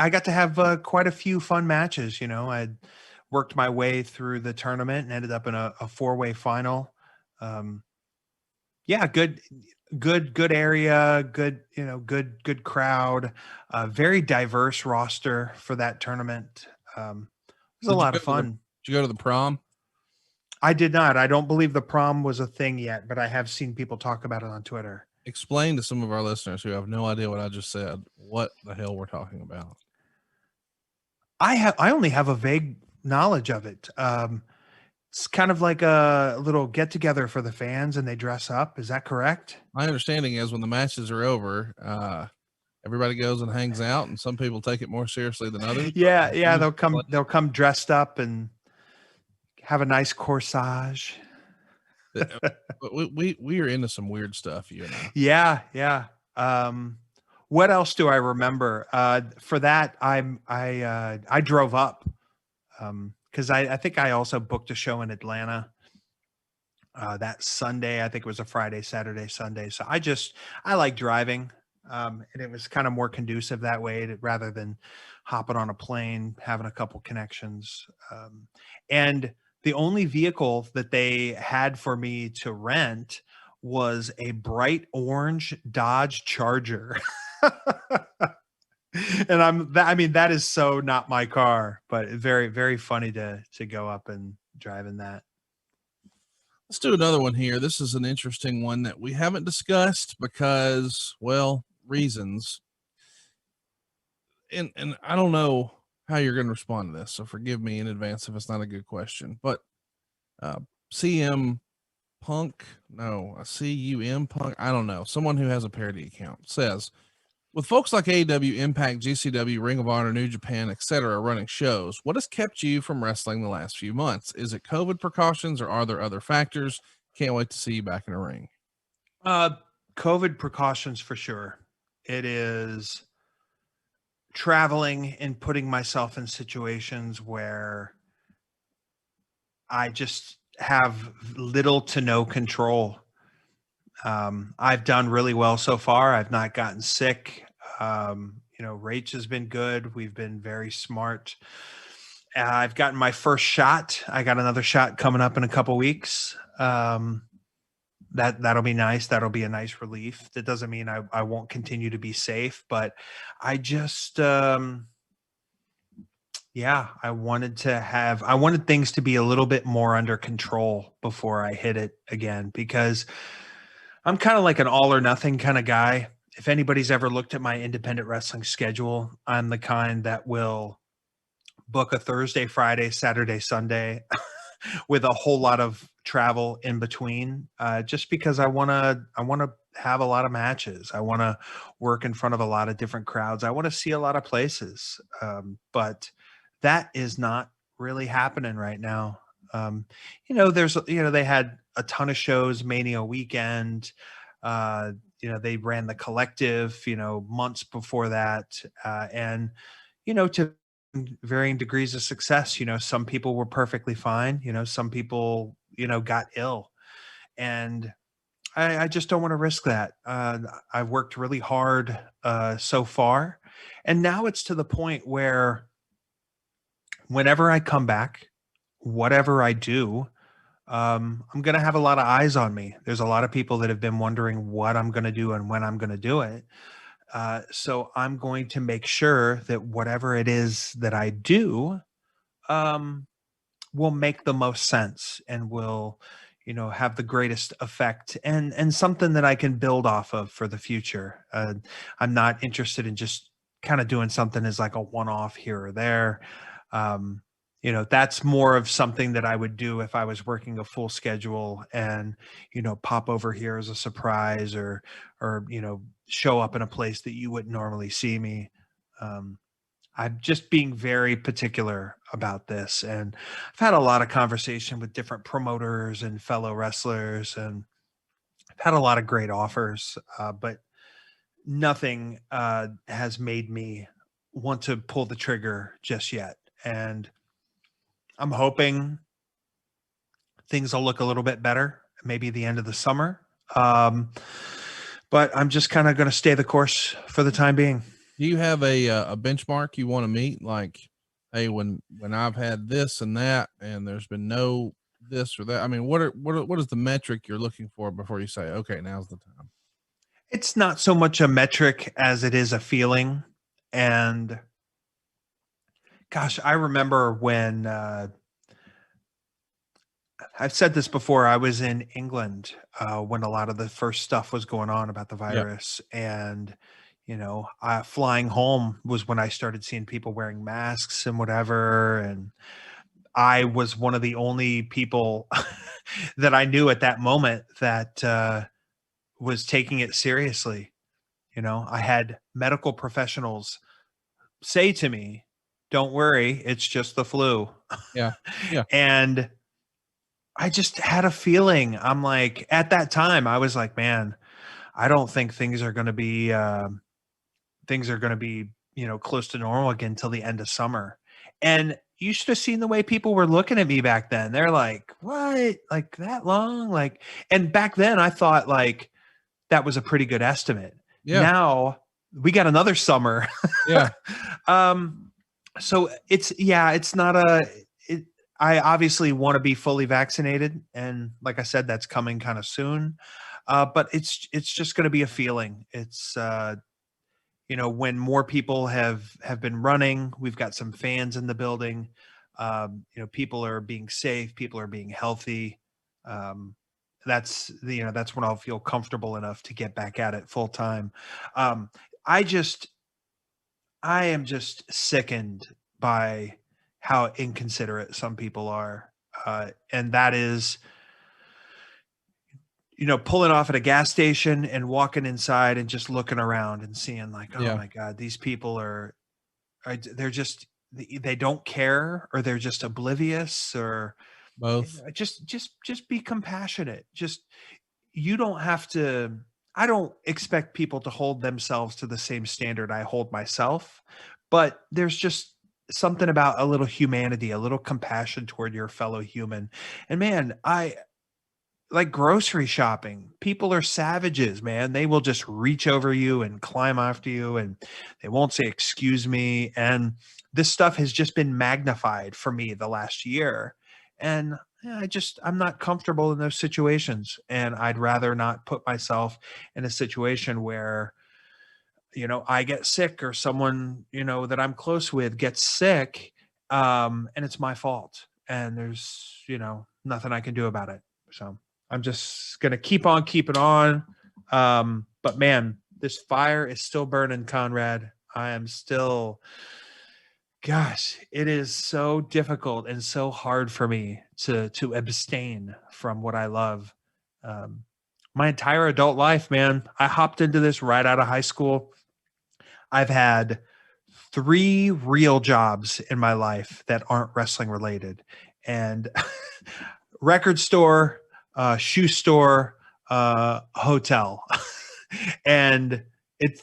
got to have quite a few fun matches. I worked my way through the tournament and ended up in a 4-way final. Good area, good crowd, very diverse roster for that tournament. It was a lot of fun. Did you go to the prom? I did not. I don't believe the prom was a thing yet, but I have seen people talk about it on Twitter. Explain to some of our listeners who have no idea what I just said, what the hell we're talking about. I only have a vague knowledge of it. It's kind of like a little get together for the fans and they dress up. Is that correct? My understanding is when the matches are over, everybody goes and hangs out, and some people take it more seriously than others. Yeah. They'll come dressed up and have a nice corsage. We are into some weird stuff, you know. Yeah. What else do I remember? For that, I drove up because I think I also booked a show in Atlanta that Sunday. I think it was a Friday, Saturday, Sunday. So I like driving, and it was kind of more conducive that way rather than hopping on a plane, having a couple connections. And the only vehicle that they had for me to rent was a bright orange Dodge Charger. And that is so not my car, but very, very funny to go up and drive in that. Let's do another one here. This is an interesting one that we haven't discussed because, well, reasons. And I don't know how you're going to respond to this, so forgive me in advance if it's not a good question. But CM Punk, CUM Punk, I don't know. Someone who has a parody account says, with folks like AEW, Impact, GCW, Ring of Honor, New Japan, etc. running shows, what has kept you from wrestling the last few months? Is it COVID precautions or are there other factors? Can't wait to see you back in a ring. COVID precautions for sure. It is traveling and putting myself in situations where I just have little to no control. I've done really well so far. I've not gotten sick. Rach has been good. We've been very smart. I've gotten my first shot. I got another shot coming up in a couple weeks. That'll be nice. That'll be a nice relief. That doesn't mean I won't continue to be safe, but I just, I wanted things to be a little bit more under control before I hit it again, because I'm kind of like an all or nothing kind of guy. If anybody's ever looked at my independent wrestling schedule, I'm the kind that will book a Thursday, Friday, Saturday, Sunday with a whole lot of travel in between, just because I want to have a lot of matches. I want to work in front of a lot of different crowds. I want to see a lot of places. But that is not really happening right now. They had a ton of shows, Mania weekend. They ran the Collective, months before that. And to varying degrees of success, some people were perfectly fine. Some people, got ill. And I just don't want to risk that. I've worked really hard so far, and now it's to the point where whenever I come back, whatever I do, I'm going to have a lot of eyes on me. There's a lot of people that have been wondering what I'm going to do and when I'm going to do it. So I'm going to make sure that whatever it is that I do, um, will make the most sense and will, have the greatest effect and something that I can build off of for the future. I'm not interested in just kind of doing something as like a one-off here or there. Um, that's more of something that I would do if I was working a full schedule and, pop over here as a surprise or, show up in a place that you wouldn't normally see me. Um, I'm just being very particular about this. And I've had a lot of conversation with different promoters and fellow wrestlers, and I've had a lot of great offers, but nothing has made me want to pull the trigger just yet. And I'm hoping things will look a little bit better, maybe the end of the summer. But I'm just kind of going to stay the course for the time being. Do you have a benchmark you want to meet? Like, hey, when I've had this and that, and there's been no this or that. I mean, what is the metric you're looking for before you say, okay, now's the time? It's not so much a metric as it is a feeling. And gosh, I remember when I've said this before. I was in England when a lot of the first stuff was going on about the virus, and flying home was when I started seeing people wearing masks and whatever. And I was one of the only people that I knew at that moment that was taking it seriously. I had medical professionals say to me, "Don't worry, it's just the flu." Yeah. Yeah. And I just had a feeling. I'm like, at that time, I was like, man, I don't think things are going to be close to normal again till the end of summer. And you should have seen the way people were looking at me back then. They're like, what? Like that long? Like, and back then I thought like that was a pretty good estimate. Yeah. Now we got another summer. Yeah. So it's not I obviously want to be fully vaccinated. And like I said, that's coming kind of soon. But it's just going to be a feeling. It's, when more people have been running, we've got some fans in the building. People are being safe, people are being healthy. That's when I'll feel comfortable enough to get back at it full time. I am just sickened by how inconsiderate some people are. And that is, pulling off at a gas station and walking inside and just looking around and seeing like, oh my God, these people they're just, they don't care, or they're just oblivious, or both. Just be compassionate. You don't have to, I don't expect people to hold themselves to the same standard I hold myself, but there's just something about a little humanity, a little compassion toward your fellow human. And man, I like grocery shopping. People are savages, man. They will just reach over you and climb after you, and they won't say, excuse me. And this stuff has just been magnified for me the last year. And I'm not comfortable in those situations. And I'd rather not put myself in a situation where, I get sick, or someone, that I'm close with gets sick. And it's my fault. And there's, nothing I can do about it. So I'm just going to keep on keeping on. But man, this fire is still burning, Conrad. I am still, gosh, it is so difficult and so hard for me to abstain from what I love. My entire adult life, man, I hopped into this right out of high school. I've had 3 real jobs in my life that aren't wrestling related, and record store, shoe store, hotel. And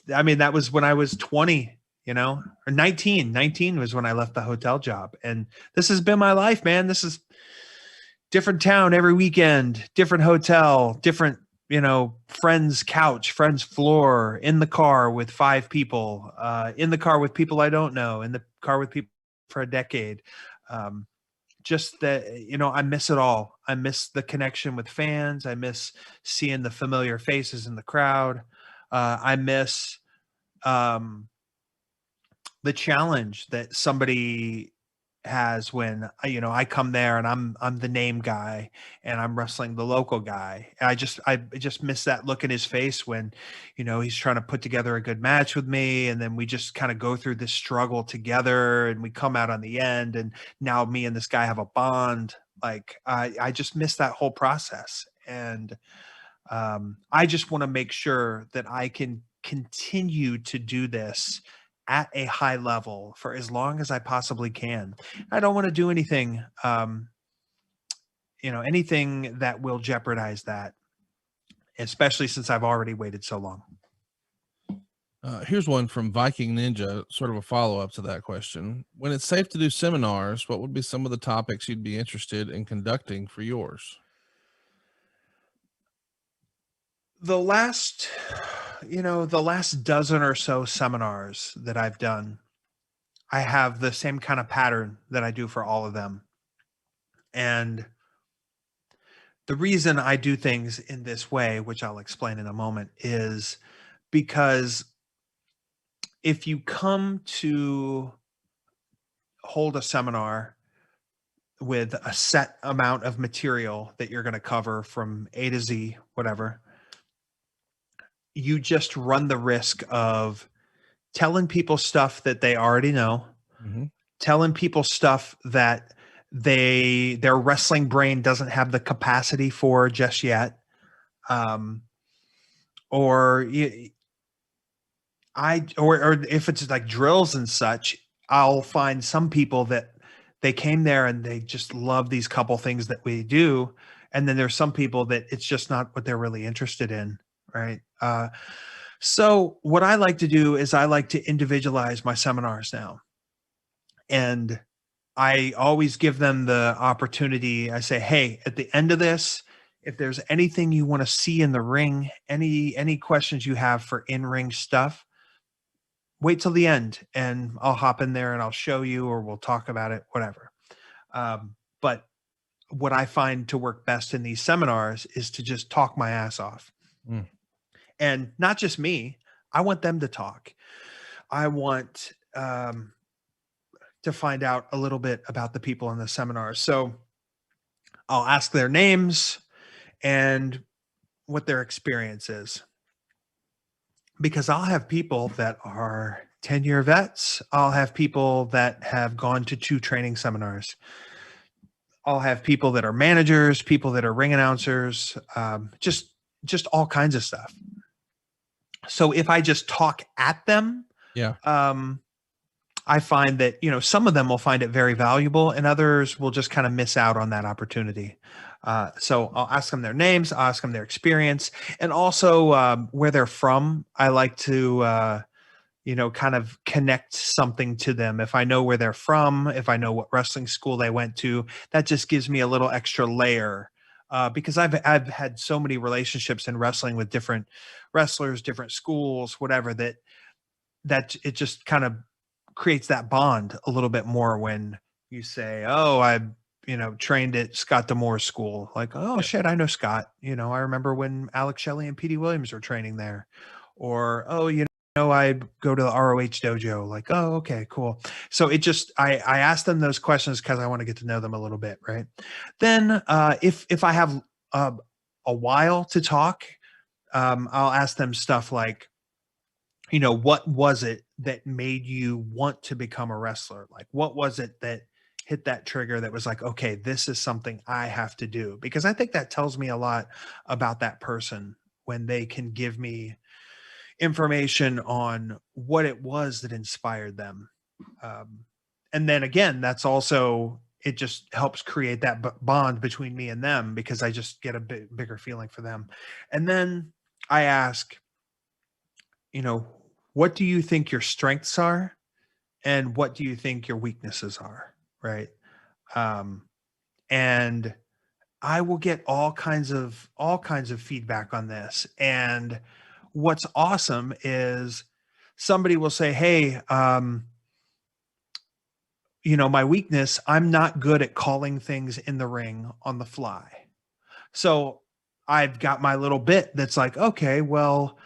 that was when I was 20, or 19. 19 was when I left the hotel job. And this has been my life, man. This is different town every weekend, different hotel, different friend's couch, friend's floor, in the car with 5 people, in the car with people I don't know, in the car with people for a decade. Just that, I miss it all. I miss the connection with fans. I miss seeing the familiar faces in the crowd. I miss the challenge that somebody has when I come there and I'm the name guy and I'm wrestling the local guy. I just miss that look in his face when he's trying to put together a good match with me, and then we just kind of go through this struggle together and we come out on the end, and now me and this guy have a bond. Like I just miss that whole process, and I just want to make sure that I can continue to do this at a high level for as long as I possibly can. I don't want to do anything, anything that will jeopardize that, especially since I've already waited so long. Here's one from Viking Ninja, sort of a follow-up to that question. When it's safe to do seminars, what would be some of the topics you'd be interested in conducting for yours? The last dozen or so seminars that I've done, I have the same kind of pattern that I do for all of them. And the reason I do things in this way, which I'll explain in a moment, is because if you come to hold a seminar with a set amount of material that you're going to cover from A to Z, whatever, you just run the risk of telling people stuff that they already know, telling people stuff that their wrestling brain doesn't have the capacity for just yet. Or if it's like drills and such, I'll find some people that they came there and they just love these couple things that we do. And then there's some people that it's just not what they're really interested in. Right. So what I like to do is I like to individualize my seminars now. And I always give them the opportunity. I say, hey, at the end of this, if there's anything you want to see in the ring, any questions you have for in-ring stuff, wait till the end and I'll hop in there and I'll show you, or we'll talk about it, whatever. But what I find to work best in these seminars is to just talk my ass off. And not just me. I want them to talk. I want to find out a little bit about the people in the seminar. So I'll ask their names and what their experience is. Because I'll have people that are 10-year vets. I'll have people that have gone to 2 training seminars. I'll have people that are managers, people that are ring announcers, just all kinds of stuff. So if I just talk at them, I find that, some of them will find it very valuable and others will just kind of miss out on that opportunity. So I'll ask them their names, I'll ask them their experience, and also where they're from. I like to, kind of connect something to them. If I know where they're from, if I know what wrestling school they went to, that just gives me a little extra layer. Because I've had so many relationships in wrestling with different wrestlers, different schools, whatever, that it just kind of creates that bond a little bit more when you say, oh, I trained at Scott D'Amore's school. Like, oh shit, I know Scott. I remember when Alex Shelley and Petey Williams were training there. Or, oh, I go to the ROH dojo. Like, oh, okay, cool. So it just, I ask them those questions because I want to get to know them a little bit, right? Then if I have a while to talk, I'll ask them stuff like, what was it that made you want to become a wrestler? Like, what was it that hit that trigger that was like, okay, this is something I have to do? Because I think that tells me a lot about that person when they can give me information on what it was that inspired them. And then again, that's also, it just helps create that bond between me and them because I just get a bigger feeling for them. And then I ask, what do you think your strengths are? And what do you think your weaknesses are? Right. And I will get all kinds of feedback on this. And what's awesome is somebody will say, hey, my weakness, I'm not good at calling things in the ring on the fly. So I've got my little bit that's like, okay, well,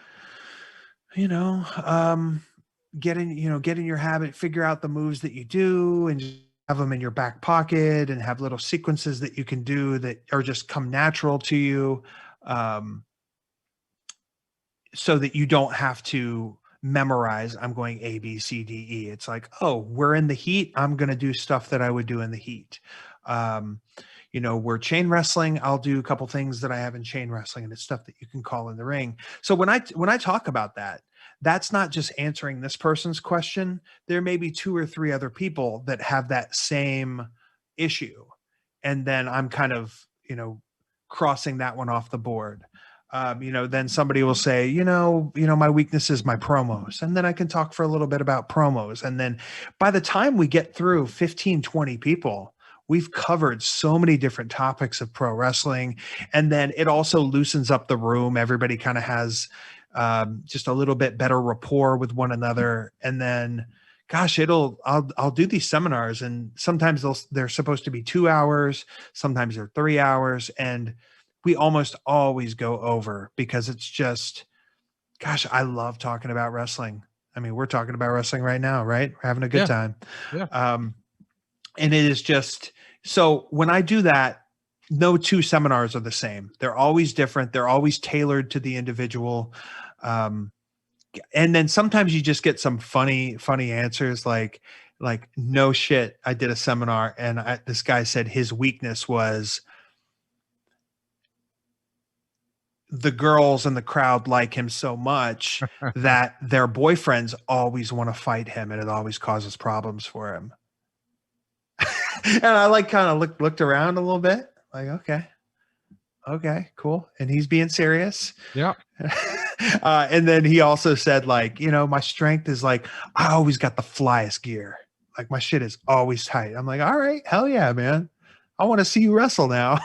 get in your habit, figure out the moves that you do and just have them in your back pocket and have little sequences that you can do that are just come natural to you. Um, so that you don't have to memorize, I'm going A, B, C, D, E. It's like, oh, we're in the heat. I'm going to do stuff that I would do in the heat. We're chain wrestling. I'll do a couple things that I have in chain wrestling, and it's stuff that you can call in the ring. So when I talk about that, that's not just answering this person's question. There may be 2 or 3 other people that have that same issue. And then I'm kind of, crossing that one off the board. Then somebody will say, my weakness is my promos. And then I can talk for a little bit about promos. And then by the time we get through 15, 20 people, we've covered so many different topics of pro wrestling. And then it also loosens up the room. Everybody kind of has just a little bit better rapport with one another. And then, gosh, I'll do these seminars, and sometimes they're supposed to be 2 hours. Sometimes they're 3 hours. And we almost always go over because it's just, gosh, I love talking about wrestling. I mean, we're talking about wrestling right now, right? We're having a good time. Yeah. And it is just, so when I do that, no 2 seminars are the same. They're always different. They're always tailored to the individual. And then sometimes you just get some funny answers like, no shit. I did a seminar and this guy said his weakness was the girls in the crowd like him so much that their boyfriends always want to fight him, and it always causes problems for him. And I kind of looked around a little bit like, okay, cool. And he's being serious. Yeah. And then he also said my strength is I always got the flyest gear. Like my shit is always tight. I'm like, all right, hell yeah, man. I want to see you wrestle now.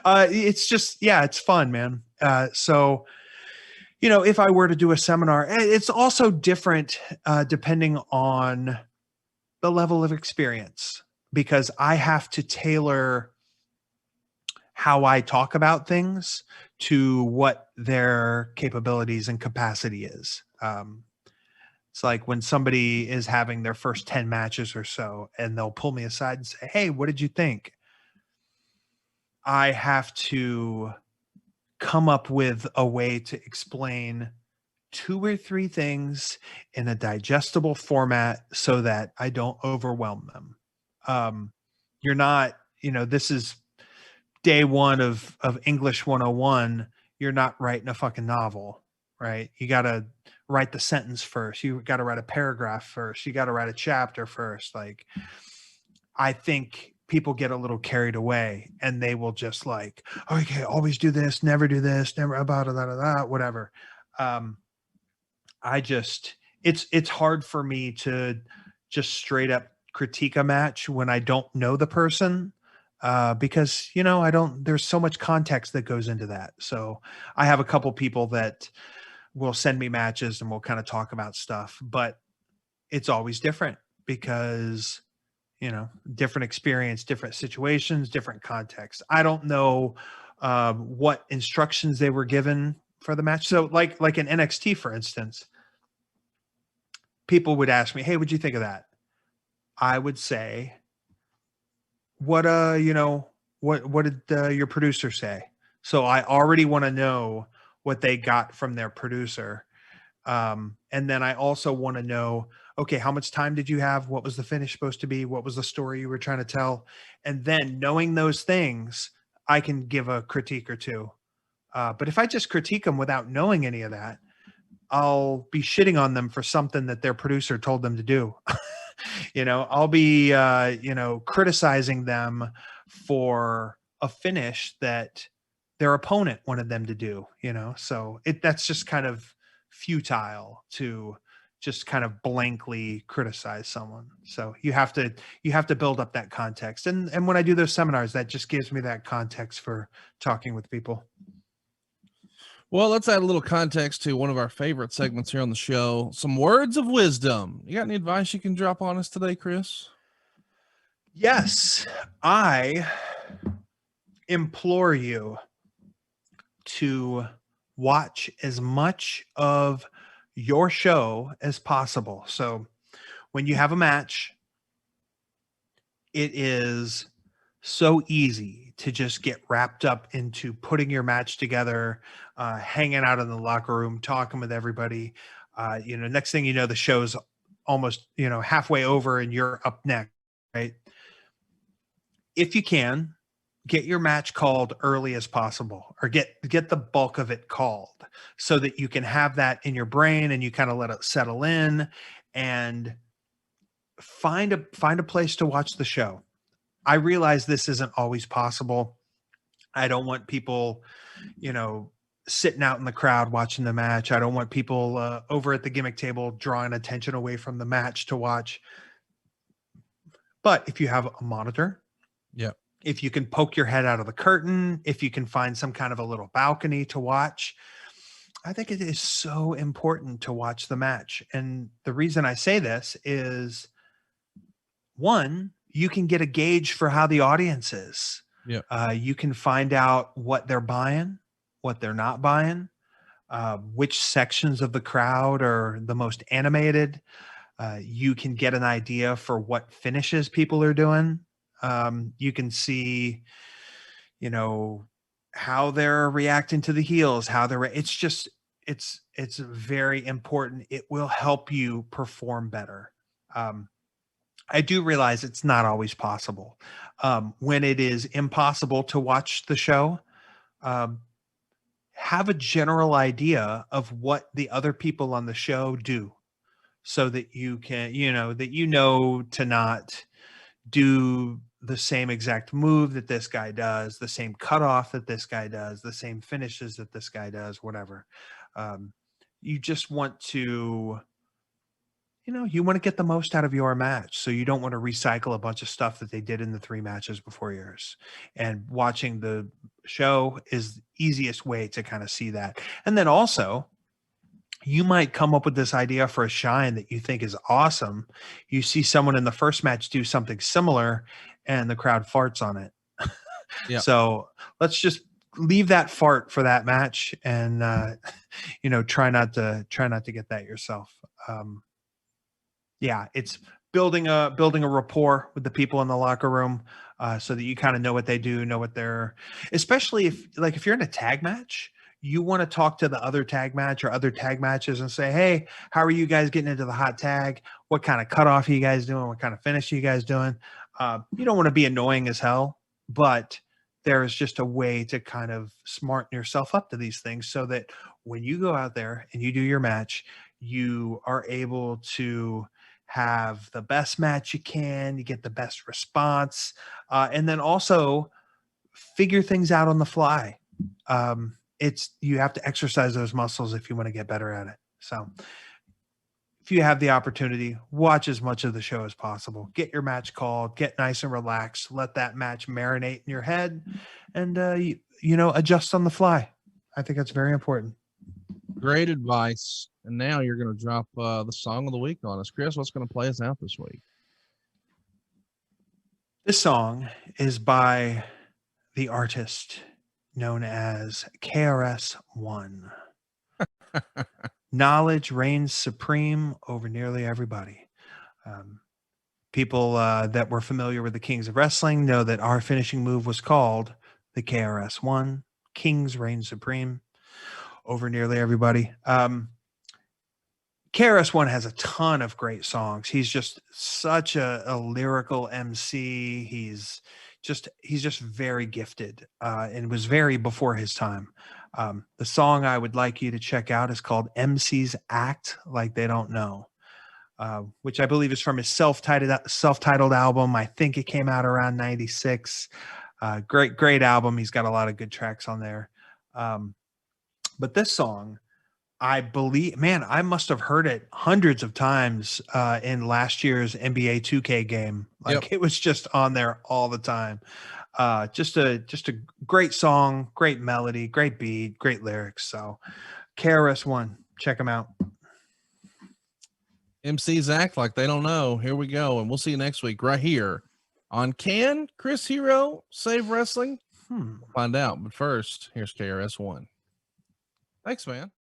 It's just, it's fun, man. So, if I were to do a seminar, it's also different depending on the level of experience, because I have to tailor how I talk about things to what their capabilities and capacity is. It's like when somebody is having their first 10 matches or so, and they'll pull me aside and say, hey, what did you think? I have to come up with a way to explain 2 or 3 things in a digestible format so that I don't overwhelm them. You're not, this is day 1 of English 101. You're not writing a fucking novel, right? You got to write the sentence first. You got to write a paragraph first. You got to write a chapter first. I think people get a little carried away and they will just okay, always do this, never do this, never about that, whatever. It's hard for me to just straight up critique a match when I don't know the person, because there's so much context that goes into that. So I have a couple people that will send me matches and we'll kind of talk about stuff, but it's always different because different experience, different situations, different context. I don't know what instructions they were given for the match. So like in NXT, for instance, people would ask me, hey, what'd you think of that? I would say, what did your producer say? So I already want to know what they got from their producer. And then I also want to know, okay, how much time did you have? What was the finish supposed to be? What was the story you were trying to tell? And then knowing those things, I can give a critique or 2. But if I just critique them without knowing any of that, I'll be shitting on them for something that their producer told them to do. I'll be, criticizing them for a finish that their opponent wanted them to do, so that's just kind of futile to just kind of blankly criticize someone. So you have to build up that context. And when I do those seminars, that just gives me that context for talking with people. Well, let's add a little context to one of our favorite segments here on the show. Some words of wisdom. You got any advice you can drop on us today, Chris? Yes, I implore you to watch as much of your show as possible. So when you have a match, it is so easy to just get wrapped up into putting your match together, hanging out in the locker room, talking with everybody. Next thing you know, the show's almost, halfway over and you're up next, right? If you can, get your match called early as possible, or get the bulk of it called so that you can have that in your brain and you kind of let it settle in, and find a place to watch the show. I realize this isn't always possible. I don't want people, sitting out in the crowd watching the match. I don't want people over at the gimmick table drawing attention away from the match to watch. But if you have a monitor, yeah, if you can poke your head out of the curtain, if you can find some kind of a little balcony to watch, I think it is so important to watch the match. And the reason I say this is, one, you can get a gauge for how the audience is. yeah. You can find out what they're buying, what they're not buying, which sections of the crowd are the most animated. You can get an idea for what finishes people are doing. You can see, how they're reacting to the heels, it's very important. It will help you perform better. I do realize it's not always possible. When it is impossible to watch the show, have a general idea of what the other people on the show do, so that you can, to not do the same exact move that this guy does, the same cutoff that this guy does, the same finishes that this guy does, whatever. You just want to, you want to get the most out of your match. So you don't want to recycle a bunch of stuff that they did in the 3 matches before yours. And watching the show is the easiest way to kind of see that. And then also, you might come up with this idea for a shine that you think is awesome. You see someone in the first match do something similar and the crowd farts on it. Yeah. So let's just leave that fart for that match and, try not to get that yourself. It's building a rapport with the people in the locker room, so that you kind of know what they do, know what they're, especially if you're in a tag match, you want to talk to the other tag match or other tag matches and say, hey, how are you guys getting into the hot tag? What kind of cutoff are you guys doing? What kind of finish are you guys doing? You don't want to be annoying as hell, but there is just a way to kind of smarten yourself up to these things so that when you go out there and you do your match, you are able to have the best match you can, you get the best response, and then also figure things out on the fly. You have to exercise those muscles if you want to get better at it. So if you have the opportunity, watch as much of the show as possible. Get your match called, get nice and relaxed, let that match marinate in your head, and adjust on the fly. I think that's very important. Great advice. And now you're going to drop the song of the week on us. Chris, what's going to play us out this week? This song is by the artist known as KRS-One. Knowledge reigns supreme over nearly everybody. People that were familiar with the Kings of Wrestling know that our finishing move was called the KRS-One. Kings reign supreme over nearly everybody. KRS-One has a ton of great songs. He's just such a lyrical MC. He's just very gifted, and was very before his time. The song I would like you to check out is called MCs Act Like They Don't Know, which I believe is from his self-titled album. I think it came out around 96. Great album. He's got a lot of good tracks on there. But this song I believe, man, I must have heard it hundreds of times in last year's NBA 2K game. Like Yep. it was just on there all the time. Just a great song, great melody, great beat, great lyrics. So KRS-One, check them out. MCs act like they don't know. Here we go. And we'll see you next week right here on Can Chris Hero Save Wrestling? We'll find out. But first, here's KRS-One. Thanks, man.